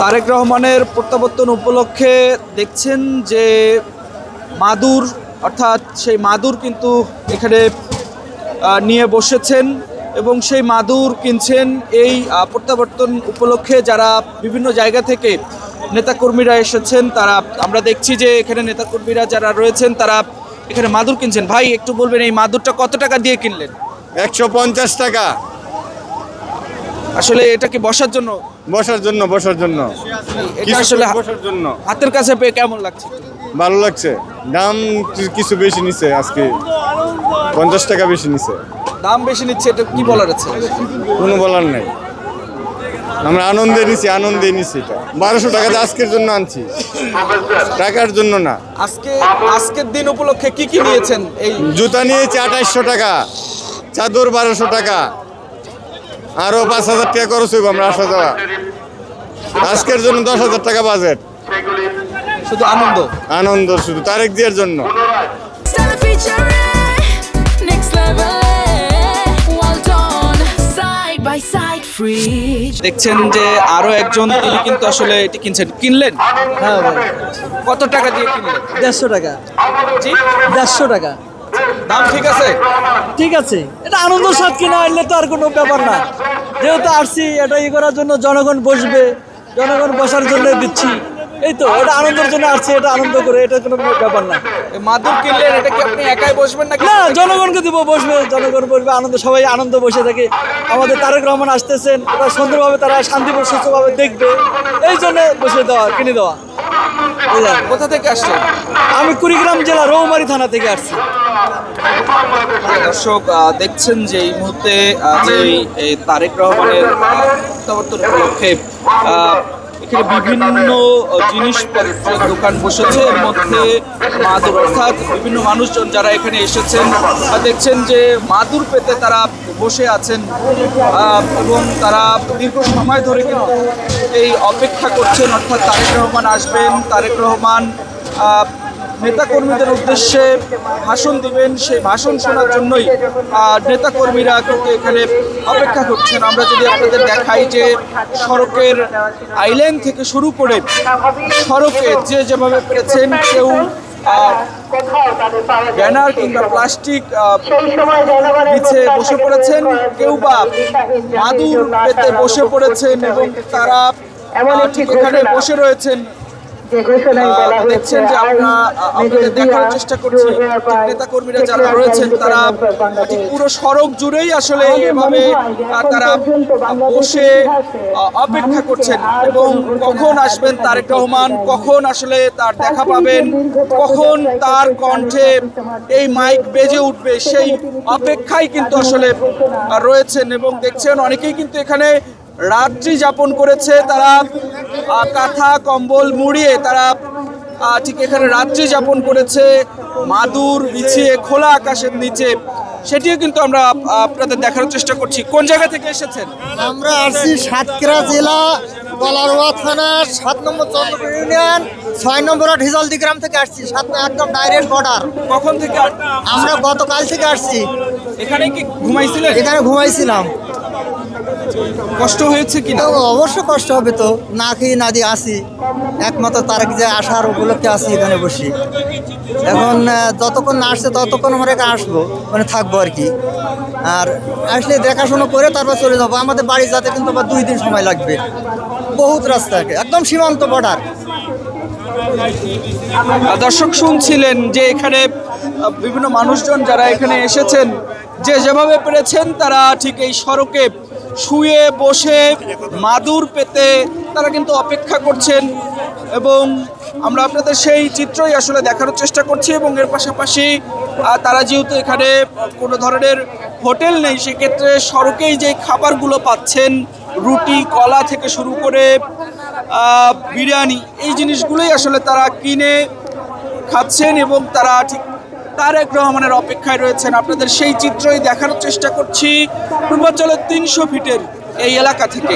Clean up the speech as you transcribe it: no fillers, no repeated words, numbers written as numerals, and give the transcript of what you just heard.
তারেক রহমানের প্রত্যাবর্তন উপলক্ষে দেখছেন যে মাদুর অর্থাৎ সেই মাদুর কিন্তু এখানে নিয়ে বসেছেন এবং সেই মাদুর কিনছেন এই প্রত্যাবর্তন উপলক্ষে যারা বিভিন্ন জায়গা থেকে নেতাকর্মীরা এসেছেন তারা। আমরা দেখছি যে এখানে নেতাকর্মীরা যারা রয়েছেন তারা এখানে মাদুর কিনছেন। ভাই একটু বলবেন এই মাদুরটা কত টাকা দিয়ে কিনলেন? 150 টাকা। আসলে এটা কি বসার জন্য? বসার জন্য এটা আসলে বসার জন্য হাতের কাছে পেয়ে কেমন লাগছে? ভালো লাগছে। দাম কিছু বেশি নিছে, আজকে 50 টাকা বেশি নিছে। দাম বেশি নিচ্ছে, এটা কি বলার আছে? কোনো বলার নাই, আমরা আনন্দে নিছি এটা 1200 টাকাতে আজকের জন্য আনছি, টাকার জন্য না। আজকের দিন উপলক্ষে কি কি নিয়েছেন? এই জুতা নিয়েছি 2800 টাকা, চাদর 1200 টাকা, আরো 5000 টাকা খরচ হইব আমরা আসা যাওয়া। আজকের জন্য 10,000 টাকা বাজেট। শুধু আনন্দ শুধু তারেক জিয়ার জন্য। দেখছেন যে আরো একজন তিনি কিন্তু আসলে এটি কিনলেন। হ্যাঁ ভাই, কত টাকা দিয়ে কিনলেন? 150 টাকা। জি, 150 টাকা। দাম ঠিক আছে? ঠিক আছে, এটা আনন্দ স্বাদ কিনা আনলে তো আর কোনো ব্যাপার না। যেহেতু আসছি এটা করার জন্য, জনগণ বসবে, জনগণ বসার জন্য দিচ্ছি, এই তো এটা আনন্দের জন্য আসছে, এটা আনন্দ করে, এটা কোনো ব্যাপার না। এই মাদুর কিনলেন, এটা কি আপনি একাই বসবেন নাকি? না, জনগণকে দিব, বসবে, জনগণ বসবে, আনন্দ, সবাই আনন্দ বসে থাকে। আমাদের তারেক রহমান আসতেছেন, ওরা সুন্দরভাবে তারা শান্তিপূর্ণ সুস্থভাবে দেখবে, এই জন্য বসে দেওয়া, কিনে দেওয়া। কোথা থেকে আসছেন? আমি কুড়িগ্রাম জেলা রৌমারী থানা থেকে আসছি। দর্শক দেখছেন যে এই মুহূর্তে যে এই তারেক রহমানের প্রত্যাবর্তন উপলক্ষে এখানে বিভিন্ন জিনিসপত্রের দোকান বসেছে। এর মধ্যে মাদুর, অর্থাৎ বিভিন্ন মানুষজন যারা এখানে এসেছেন দেখছেন যে মাদুর পেতে তারা বসে আছেন এবং তারা দীর্ঘ সময় ধরে কিন্তু এই অপেক্ষা করছেন, অর্থাৎ তারেক রহমান আসবেন, তারেক রহমান নেতাকর্মীদের উদ্দেশ্যে ভাষণ দিবেন। সেই ভাষণ শোনার জন্যই নেতাকর্মীরা কিন্তু এখানে অপেক্ষা করছেন। আমরা যদি আপনাদের দেখাই যে সড়কের আইল্যান্ড থেকে শুরু করে সড়কে যে যেভাবে পেরেছেন, কেউ ব্যানার কিংবা প্লাস্টিক বিছে বসে পড়েছেন, কেউ বা মাদুর পেতে বসে পড়েছেন এবং তারা ঠিক এখানে বসে রয়েছেন। দেখছেন যে আমরা আপনাদের দেখার চেষ্টা করছি নেতাকর্মীরা যারা রয়েছেন তারা ঠিক পুরো সড়ক জুড়েই আসলে এভাবে তারা বসে অপেক্ষা করছেন এবং কখন আসবেন তারেক রহমান, কখন আসলে তার দেখা পাবেন, কখন তার কণ্ঠে এই মাইক বেজে উঠবে, সেই অপেক্ষায় কিন্তু আসলে রয়েছেন। এবং দেখছেন অনেকেই কিন্তু এখানে রাত্রি যাপন করেছে, তারা কাঁথা কম্বল মুড়িয়ে তারা ঠিক এখানে রাত্রি যাপন করেছে মাদুর বিছিয়ে খোলা আকাশের নিচে। সেটিও কিন্তু আমরা আপনাদের দেখার চেষ্টা করছি। কোন জায়গা থেকে এসেছেন? আমরা আসছি সাতক্ষীরা জেলা কলারোয়া থানা 7 নম্বর চন্দ্রপুর ইউনিয়ন 6 নম্বর হিজলদি গ্রাম থেকে আসছি, একদম ডাইরেক্ট বর্ডার। কখন থেকে? আমরা গতকাল থেকে আসছি। এখানে কি ঘুমাইছিলেন? এখানে ঘুমাইছিলাম। কষ্ট হয়েছে কি না? অবশ্য কষ্ট হবে তো, না খেয়ে না দিয়ে আসি, একমাত্র তারেক যে আসার উপলক্ষে আসি এখানে বসি। এখন যতক্ষণ না আসছে ততক্ষণ আমরা এখানে আসবো, মানে থাকবো আর কি। আর আসলে দেখাশোনা করে তারপর চলে যাবো। আমাদের বাড়ি যাতে কিন্তু আবার 2 দিন সময় লাগবে, বহুত রাস্তা, একদম সীমান্ত বর্ডার। দর্শক শুনছিলেন যে এখানে বিভিন্ন মানুষজন যারা এখানে এসেছেন, যে যেভাবে পেরেছেন তারা ঠিক এই সড়কে শুয়ে বসে মাদুর পেতে তারা কিন্তু অপেক্ষা করছেন এবং আমরা আপনাদের সেই চিত্রই আসলে দেখানোর চেষ্টা করছি। এবং এর পাশাপাশি তারা যেহেতু এখানে কোনো ধরনের হোটেল নেই, সেক্ষেত্রে সড়কেই যে খাবারগুলো পাচ্ছেন, রুটি কলা থেকে শুরু করে বিরিয়ানি, এই জিনিসগুলোই আসলে তারা কিনে খাচ্ছেন এবং তারা ঠিক তারেক রহমানের অপেক্ষায় রয়েছেন। আপনাদের সেই চিত্রই দেখানোর চেষ্টা করছি পূর্বাঞ্চলের 300 ফিটের এই এলাকা থেকে।